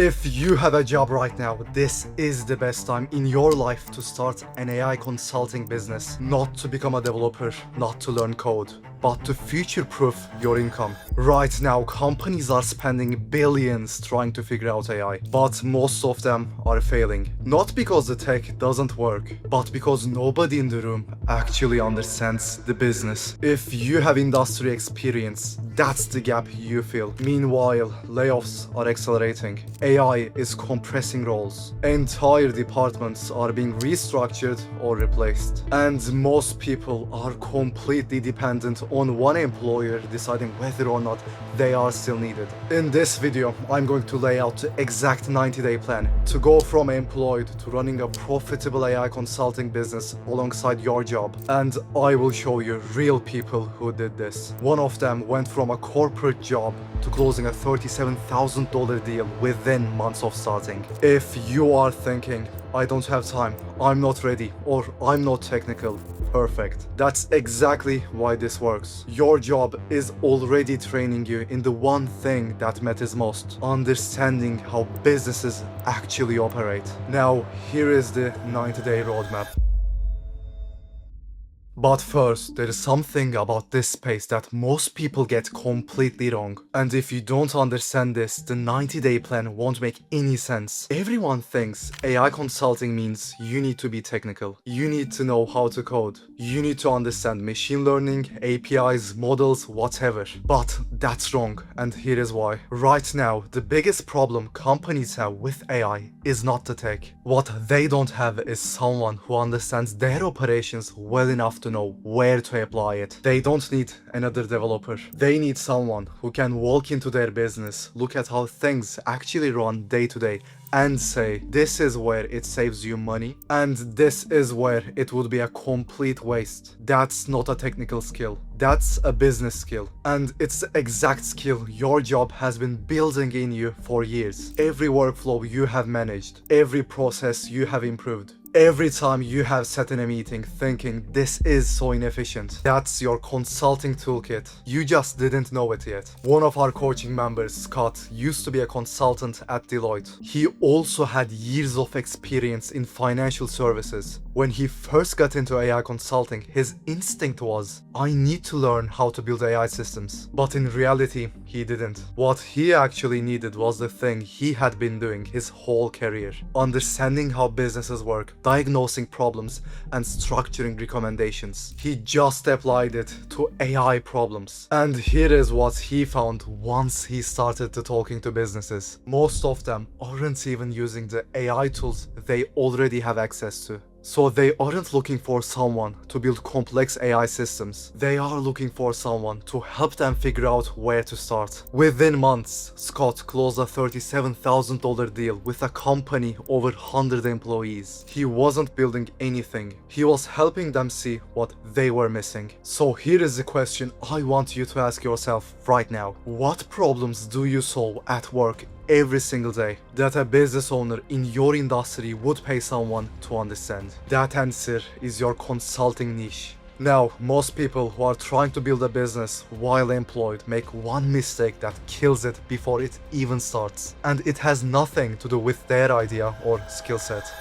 If you have a job right now, this is the best time in your life to start an AI consulting business. Not to become a developer, not to learn code, but to future-proof your income. Right now, companies are spending billions trying to figure out AI, but most of them are failing. Not because the tech doesn't work, but because nobody in the room actually understands the business. If you have industry experience, that's the gap you feel. Meanwhile, layoffs are accelerating. AI is compressing roles. Entire departments are being restructured or replaced. And most people are completely dependent on one employer deciding whether or not they are still needed. In this video, I'm going to lay out the exact 90-day plan to go from employed to running a profitable AI consulting business alongside your job. And I will show you real people who did this. One of them went from a corporate job to closing a $37,000 deal within months of starting. If you are thinking, I don't have time, I'm not ready, or I'm not technical, perfect. That's exactly why this works. Your job is already training you in the one thing that matters most, understanding how businesses actually operate. Now, here is the 90-day roadmap. But first, there is something about this space that most people get completely wrong. And if you don't understand this, the 90-day plan won't make any sense. Everyone thinks AI consulting means you need to be technical. You need to know how to code. You need to understand machine learning, APIs, models, whatever. But that's wrong, and here is why. Right now, the biggest problem companies have with AI is not the tech. What they don't have is someone who understands their operations well enough to know where to apply it. They don't need another developer. They need someone who can walk into their business, look at how things actually run day to day, and say, this is where it saves you money, and this is where it would be a complete waste. That's not a technical skill. That's a business skill. And it's the exact skill your job has been building in you for years. Every workflow you have managed, every process you have improved, every time you have sat in a meeting thinking this is so inefficient, that's your consulting toolkit. You just didn't know it yet. One of our coaching members, Scott, used to be a consultant at Deloitte. He also had years of experience in financial services. When he first got into AI consulting, his instinct was, I need to learn how to build AI systems. But in reality, he didn't. What he actually needed was the thing he had been doing his whole career. Understanding how businesses work, diagnosing problems, and structuring recommendations. He just applied it to AI problems. And here is what he found once he started to talking to businesses. Most of them aren't even using the AI tools they already have access to. So they aren't looking for someone to build complex AI systems. They are looking for someone to help them figure out where to start. Within months, Scott closed a $37,000 deal with a company over 100 employees. He wasn't building anything. He was helping them see what they were missing. So here is the question I want you to ask yourself right now. What problems do you solve at work every single day that a business owner in your industry would pay someone to understand? That answer is your consulting niche. Now, most people who are trying to build a business while employed make one mistake that kills it before it even starts. And it has nothing to do with their idea or skill set.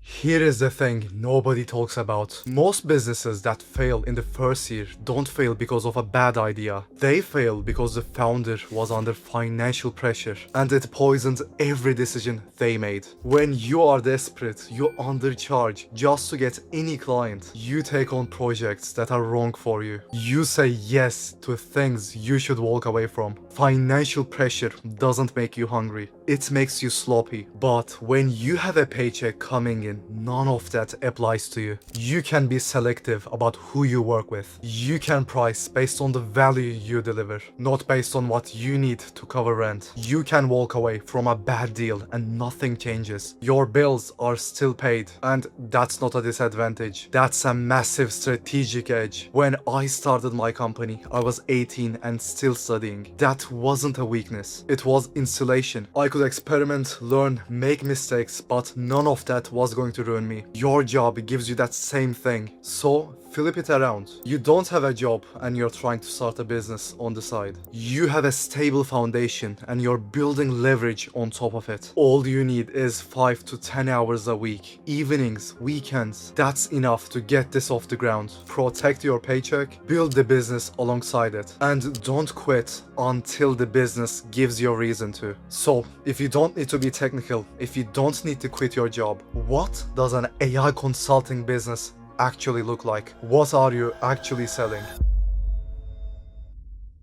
Here is the thing nobody talks about. Most businesses that fail in the first year don't fail because of a bad idea. They fail because the founder was under financial pressure and it poisoned every decision they made. When you are desperate, you undercharge just to get any client. You take on projects that are wrong for you. You say yes to things you should walk away from. Financial pressure doesn't make you hungry. It makes you sloppy. But when you have a paycheck coming in, none of that applies to you. You can be selective about who you work with. You can price based on the value you deliver, not based on what you need to cover rent. You can walk away from a bad deal and nothing changes. Your bills are still paid, and that's not a disadvantage. That's a massive strategic edge. When I started my company, I was 18 and still studying. That wasn't a weakness. It was insulation. I could experiment, learn, make mistakes, but none of that was going to ruin me. Your job gives you that same thing. So flip it around. You don't have a job and you're trying to start a business on the side. You have a stable foundation and you're building leverage on top of it. All you need is 5 to 10 hours a week, evenings, weekends. That's enough to get this off the ground. Protect your paycheck, build the business alongside it, and don't quit until the business gives you a reason to. So, if you don't need to be technical, if you don't need to quit your job, what does an AI consulting business actually look like? What are you actually selling?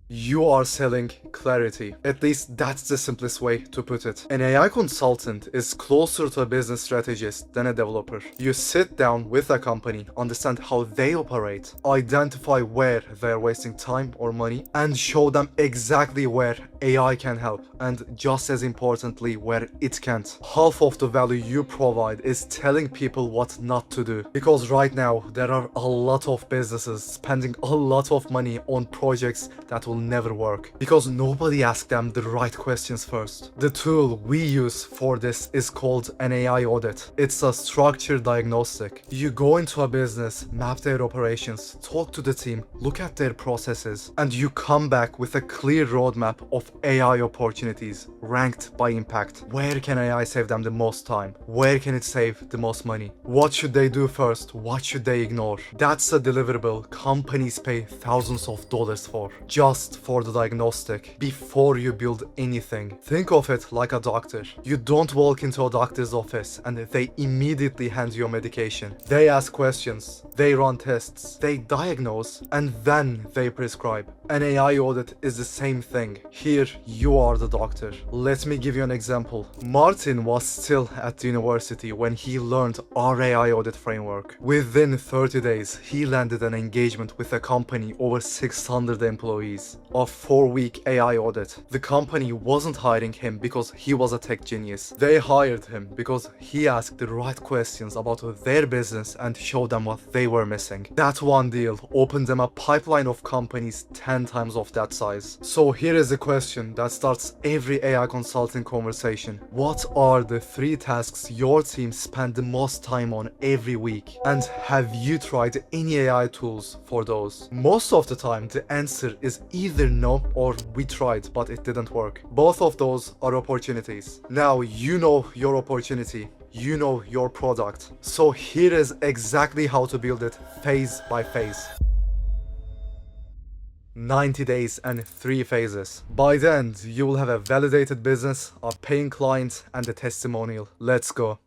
You are selling clarity. At least that's the simplest way to put it. An AI consultant is closer to a business strategist than a developer. You sit down with a company, understand how they operate, identify where they're wasting time or money, and show them exactly where AI can help, and just as importantly, where it can't. Half of the value you provide is telling people what not to do. Because right now, there are a lot of businesses spending a lot of money on projects that will never work because nobody asked them the right questions first. The tool we use for this is called an AI audit. It's a structured diagnostic. You go into a business, map their operations, talk to the team, look at their processes, and you come back with a clear roadmap of AI opportunities ranked by impact. Where can AI save them the most time? Where can it save the most money? What should they do first? What should they ignore? That's a deliverable companies pay thousands of dollars for, just for the diagnostic, before you build anything. Think of it like a doctor. You don't walk into a doctor's office and they immediately hand you a medication. They ask questions, they run tests, they diagnose, and then they prescribe. An AI audit is the same thing. Here, you are the doctor. Let me give you an example. Martin was still at the university when he learned our AI audit framework. Within 30 days, he landed an engagement with a company over 600 employees. A 4-week AI audit. The company wasn't hiring him because he was a tech genius. They hired him because he asked the right questions about their business and showed them what they were missing. That one deal opened them a pipeline of companies 10 times of that size. So here is a question that starts every AI consulting conversation. What are the 3 tasks your team spend the most time on every week? And have you tried any AI tools for those? Most of the time, the answer is either no or we tried but it didn't work. Both of those are opportunities. Now you know your opportunity. You know your product. So here is exactly how to build it phase by phase. 90 days and 3 phases. By the end, you will have a validated business, a paying client, and a testimonial. Let's go.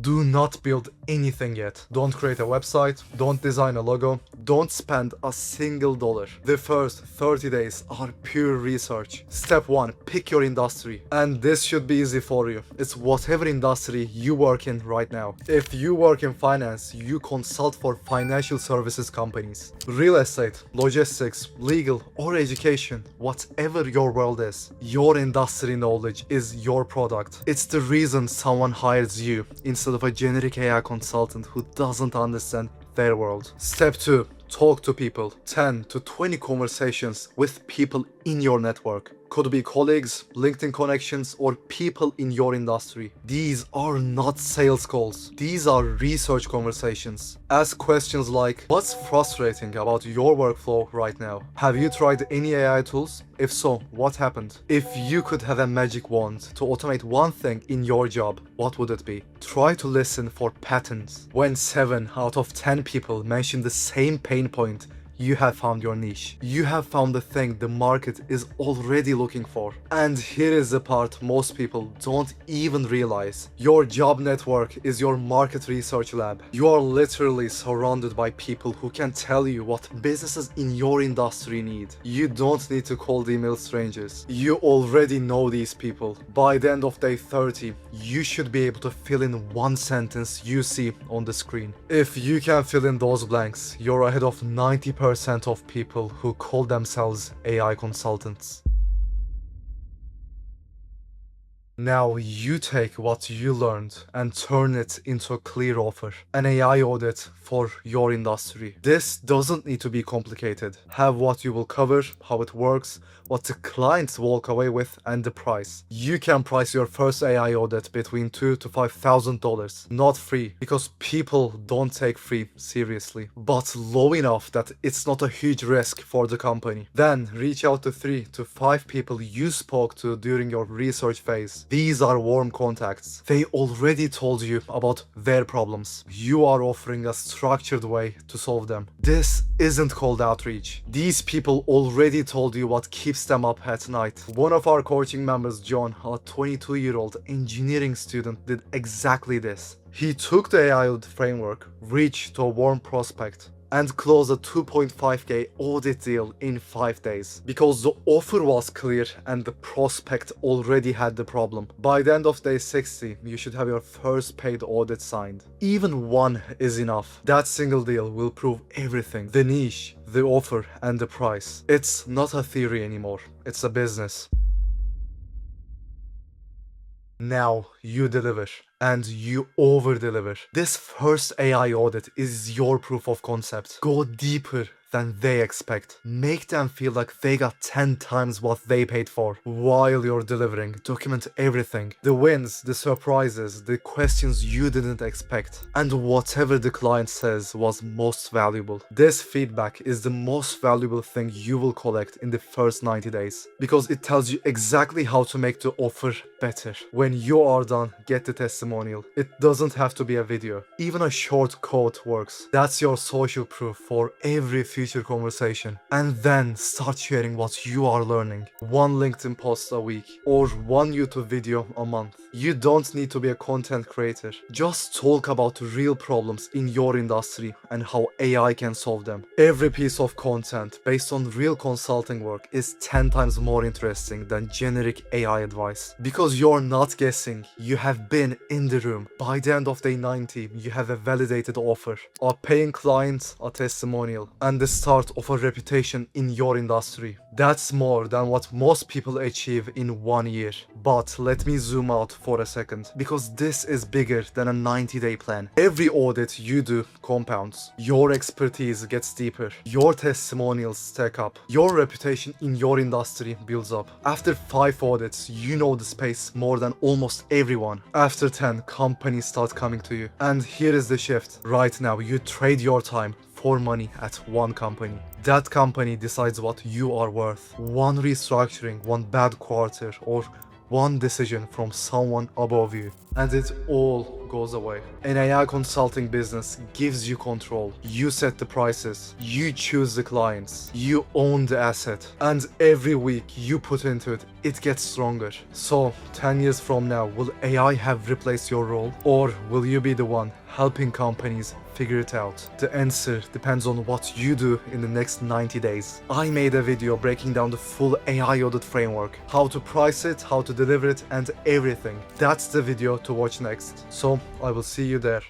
Do not build anything yet. Don't create a website, don't design a logo, don't spend a single dollar. The first 30 days are pure research. Step 1, pick your industry. And this should be easy for you. It's whatever industry you work in right now. If you work in finance, you consult for financial services companies. Real estate, logistics, legal, or education, whatever your world is, your industry knowledge is your product. It's the reason someone hires you instead of a generic AI consultant who doesn't understand their world. Step 2. Talk to people. 10 to 20 conversations with people in your network. Could be colleagues, LinkedIn connections, or people in your industry. These are not sales calls. These are research conversations. Ask questions like, what's frustrating about your workflow right now? Have you tried any AI tools? If so, what happened? If you could have a magic wand to automate one thing in your job, what would it be? Try to listen for patterns. When 7 out of 10 people mention the same pain point, you have found your niche. You have found the thing the market is already looking for. And here is the part most people don't even realize. Your job network is your market research lab. You are literally surrounded by people who can tell you what businesses in your industry need. You don't need to cold email strangers. You already know these people. By the end of day 30, you should be able to fill in one sentence you see on the screen. If you can fill in those blanks, you're ahead of 90% of people who call themselves AI consultants. Now you take what you learned and turn it into a clear offer, an AI audit for your industry. This doesn't need to be complicated. Have what you will cover, how it works, what the clients walk away with and the price. You can price your first AI audit between $2,000 to $5,000, not free, because people don't take free seriously, but low enough that it's not a huge risk for the company. Then reach out to 3 to 5 people you spoke to during your research phase. These are warm contacts. They already told you about their problems. You are offering a structured way to solve them. This isn't cold outreach. These people already told you what keeps them up at night. One of our coaching members, John, a 22-year-old engineering student, did exactly this. He took the AI audit framework, reached to a warm prospect, and closed a 2.5k audit deal in 5 days. Because the offer was clear and the prospect already had the problem. By the end of day 60, you should have your first paid audit signed. Even one is enough. That single deal will prove everything. The niche, the offer, and the price. It's not a theory anymore. It's a business. Now you deliver, and you over-deliver. This first AI audit is your proof of concept. Go deeper than they expect. Make them feel like they got 10 times what they paid for. While you're delivering, document everything. The wins, the surprises, the questions you didn't expect, and whatever the client says was most valuable. This feedback is the most valuable thing you will collect in the first 90 days, because it tells you exactly how to make the offer better. When you are done, get the testimonial. It doesn't have to be a video. Even a short quote works. That's your social proof for every future conversation. And then start sharing what you are learning. One LinkedIn post a week or one YouTube video a month. You don't need to be a content creator. Just talk about real problems in your industry and how AI can solve them. Every piece of content based on real consulting work is 10 times more interesting than generic AI advice. Because you're not guessing, you have been in the room. By the end of day 90, you have a validated offer, a paying client, a testimonial, and the start of a reputation in your industry. That's more than what most people achieve in 1 year. But let me zoom out for a second, because this is bigger than a 90-day plan. Every audit you do compounds. Your expertise gets deeper. Your testimonials stack up. Your reputation in your industry builds up. After 5 audits, you know the space more than almost everyone. After 10, companies start coming to you. And here is the shift. Right now, you trade your time for money at one company. That company decides what you are worth. One restructuring, one bad quarter, or one decision from someone above you, and it all goes away. An AI consulting business gives you control. You set the prices, you choose the clients, you own the asset, and every week you put into it, it gets stronger. So 10 years from now, will AI have replaced your role, or will you be the one helping companies figure it out? The answer depends on what you do in the next 90 days. I made a video breaking down the full AI audit framework, how to price it, how to deliver it, and everything. That's the video to watch next. So I will see you there.